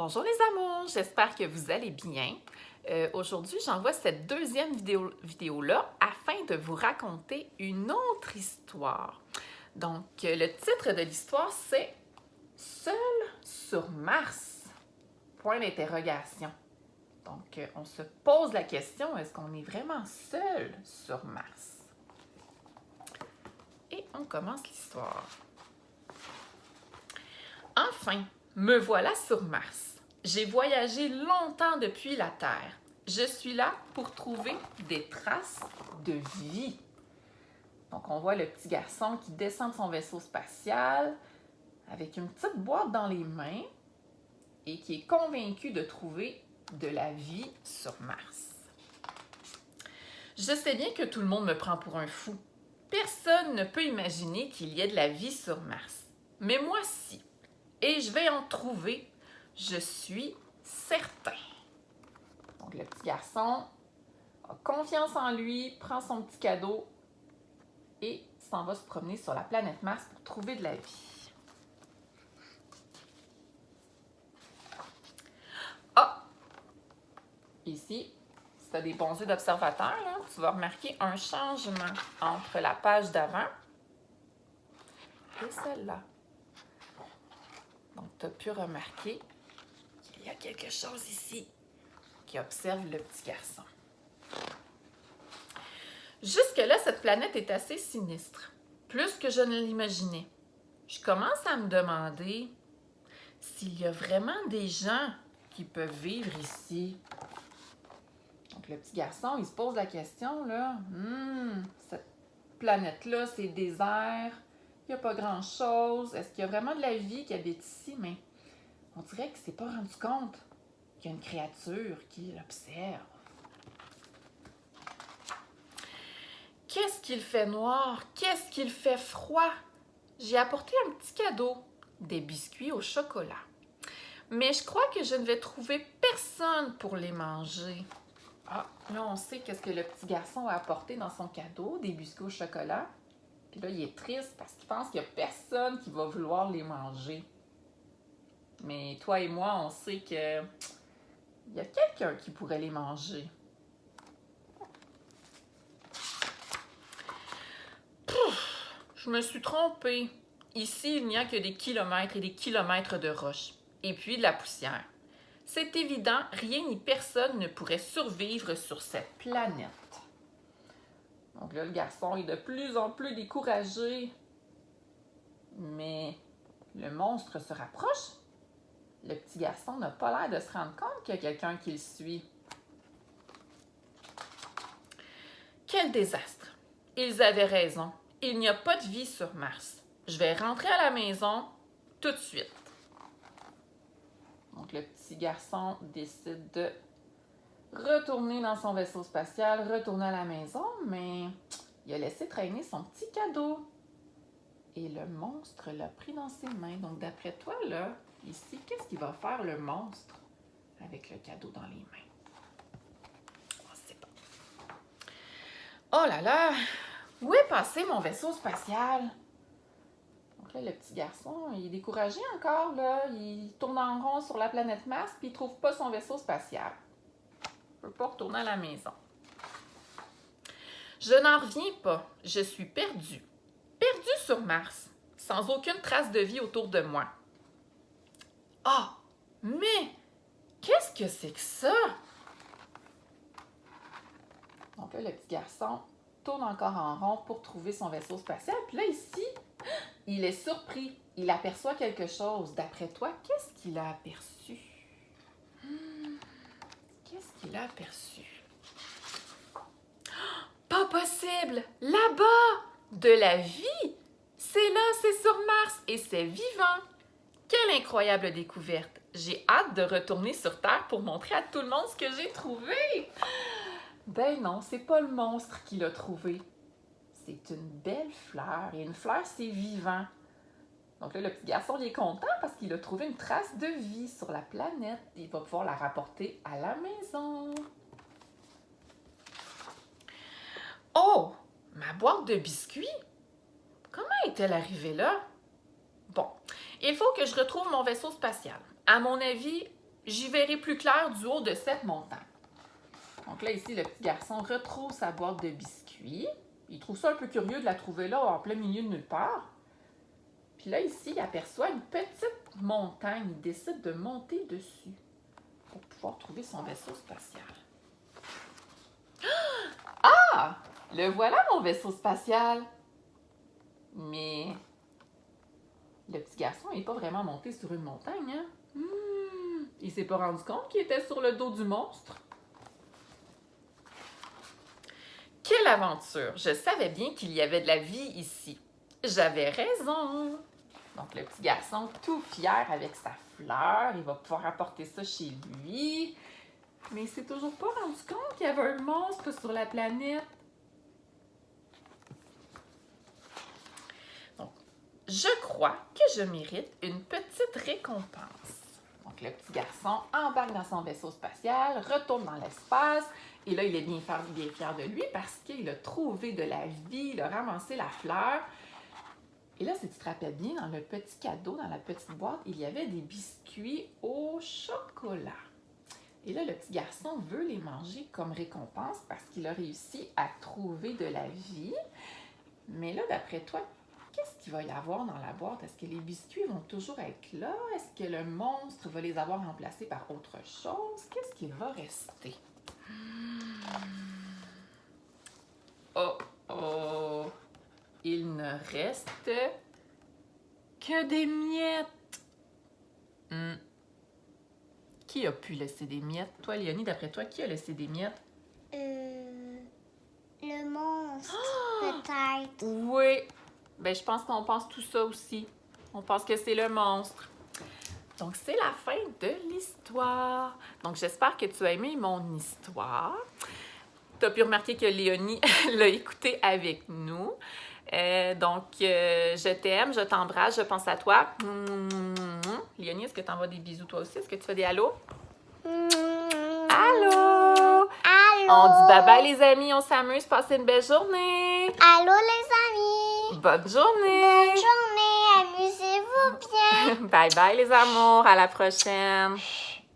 Bonjour les amours, j'espère que vous allez bien. Aujourd'hui, j'envoie cette deuxième vidéo-là afin de vous raconter une autre histoire. Donc, le titre de l'histoire, c'est « Seul sur Mars ?» Point d'interrogation. Donc, on se pose la question, est-ce qu'on est vraiment seul sur Mars? Et on commence l'histoire. Enfin, me voilà sur Mars. J'ai voyagé longtemps depuis la Terre. Je suis là pour trouver des traces de vie. Donc, on voit le petit garçon qui descend de son vaisseau spatial avec une petite boîte dans les mains et qui est convaincu de trouver de la vie sur Mars. Je sais bien que tout le monde me prend pour un fou. Personne ne peut imaginer qu'il y ait de la vie sur Mars. Mais moi, si. Et je vais en trouver. Je suis certain. Donc, le petit garçon a confiance en lui, prend son petit cadeau et s'en va se promener sur la planète Mars pour trouver de la vie. Ah! Ici, si tu as des bons yeux d'observateur, tu vas remarquer un changement entre la page d'avant et celle-là. Donc, tu as pu remarquer qu'il y a quelque chose ici qui observe le petit garçon. Jusque-là, cette planète est assez sinistre, plus que je ne l'imaginais. Je commence à me demander s'il y a vraiment des gens qui peuvent vivre ici. Donc, le petit garçon, il se pose la question, là, cette planète-là, c'est désert, il n'y a pas grand-chose. Est-ce qu'il y a vraiment de la vie qui habite ici? Mais on dirait qu'il ne s'est pas rendu compte qu'il y a une créature qui l'observe. Qu'est-ce qu'il fait noir? Qu'est-ce qu'il fait froid? J'ai apporté un petit cadeau, des biscuits au chocolat. Mais je crois que je ne vais trouver personne pour les manger. Ah, là, on sait qu'est-ce que le petit garçon a apporté dans son cadeau, des biscuits au chocolat. Puis là, il est triste parce qu'il pense qu'il n'y a personne qui va vouloir les manger. Mais toi et moi, on sait que il y a quelqu'un qui pourrait les manger. Pouf! Je me suis trompée. Ici, il n'y a que des kilomètres et des kilomètres de roches. Et puis de la poussière. C'est évident, rien ni personne ne pourrait survivre sur cette planète. Donc là, le garçon est de plus en plus découragé. Mais le monstre se rapproche. Le petit garçon n'a pas l'air de se rendre compte qu'il y a quelqu'un qui le suit. Quel désastre! Ils avaient raison. Il n'y a pas de vie sur Mars. Je vais rentrer à la maison tout de suite. Donc, le petit garçon décide de retourner dans son vaisseau spatial, retourner à la maison, mais il a laissé traîner son petit cadeau. Et le monstre l'a pris dans ses mains. Donc, d'après toi, là, ici, qu'est-ce qu'il va faire le monstre avec le cadeau dans les mains? On ne sait pas. Oh là là! Où est passé mon vaisseau spatial? Donc là, le petit garçon, il est découragé encore, là. Il tourne en rond sur la planète Mars, puis il ne trouve pas son vaisseau spatial. Il ne peut pas retourner à la maison. Je n'en reviens pas. Je suis perdue. Perdue sur Mars, sans aucune trace de vie autour de moi. Ah! Mais qu'est-ce que c'est que ça? Donc là, le petit garçon tourne encore en rond pour trouver son vaisseau spatial. Puis là, ici, il est surpris. Il aperçoit quelque chose. D'après toi, qu'est-ce qu'il a aperçu? Qu'est-ce qu'il a aperçu? Pas possible! Là-bas! De la vie! C'est là, c'est sur Mars et c'est vivant! Quelle incroyable découverte! J'ai hâte de retourner sur Terre pour montrer à tout le monde ce que j'ai trouvé! Ben non, c'est pas le monstre qui l'a trouvé. C'est une belle fleur. Et une fleur, c'est vivant. Donc là, le petit garçon, il est content parce qu'il a trouvé une trace de vie sur la planète. Il va pouvoir la rapporter à la maison. Oh! Ma boîte de biscuits? Comment est-elle arrivée là? Bon, il faut que je retrouve mon vaisseau spatial. À mon avis, j'y verrai plus clair du haut de cette montagne. Donc là, ici, le petit garçon retrouve sa boîte de biscuits. Il trouve ça un peu curieux de la trouver là, en plein milieu de nulle part. Puis là, ici, il aperçoit une petite montagne. Il décide de monter dessus pour pouvoir trouver son vaisseau spatial. Ah! Le voilà, mon vaisseau spatial! Mais le petit garçon n'est pas vraiment monté sur une montagne, hein? Il s'est pas rendu compte qu'il était sur le dos du monstre. Quelle aventure! Je savais bien qu'il y avait de la vie ici. J'avais raison! Donc, le petit garçon, tout fier avec sa fleur, il va pouvoir apporter ça chez lui. Mais il s'est toujours pas rendu compte qu'il y avait un monstre sur la planète. Donc, je crois que je mérite une petite récompense. Donc, le petit garçon embarque dans son vaisseau spatial, retourne dans l'espace. Et là, il est bien fier de lui parce qu'il a trouvé de la vie, il a ramassé la fleur. Et là, si tu te rappelles bien, dans le petit cadeau, dans la petite boîte, il y avait des biscuits au chocolat. Et là, le petit garçon veut les manger comme récompense parce qu'il a réussi à trouver de la vie. Mais là, d'après toi, qu'est-ce qu'il va y avoir dans la boîte? Est-ce que les biscuits vont toujours être là? Est-ce que le monstre va les avoir remplacés par autre chose? Qu'est-ce qui va rester? Oh, oh! Il ne reste que des miettes. Qui a pu laisser des miettes? Toi, Léonie, d'après toi, qui a laissé des miettes? Le monstre, peut-être. Oui. Ben, je pense qu'on pense tout ça aussi. On pense que c'est le monstre. Donc, c'est la fin de l'histoire. Donc, j'espère que tu as aimé mon histoire. Tu as pu remarquer que Léonie l'a écouté avec nous. Je t'aime, je t'embrasse, je pense à toi. Léonie, est-ce que tu envoies des bisous toi aussi? Est-ce que tu fais des allô? Allô? Allô? On dit bye-bye les amis, on s'amuse, passez une belle journée. Allô les amis? Bonne journée. Bonne journée, amusez-vous bien. Bye-bye les amours, à la prochaine.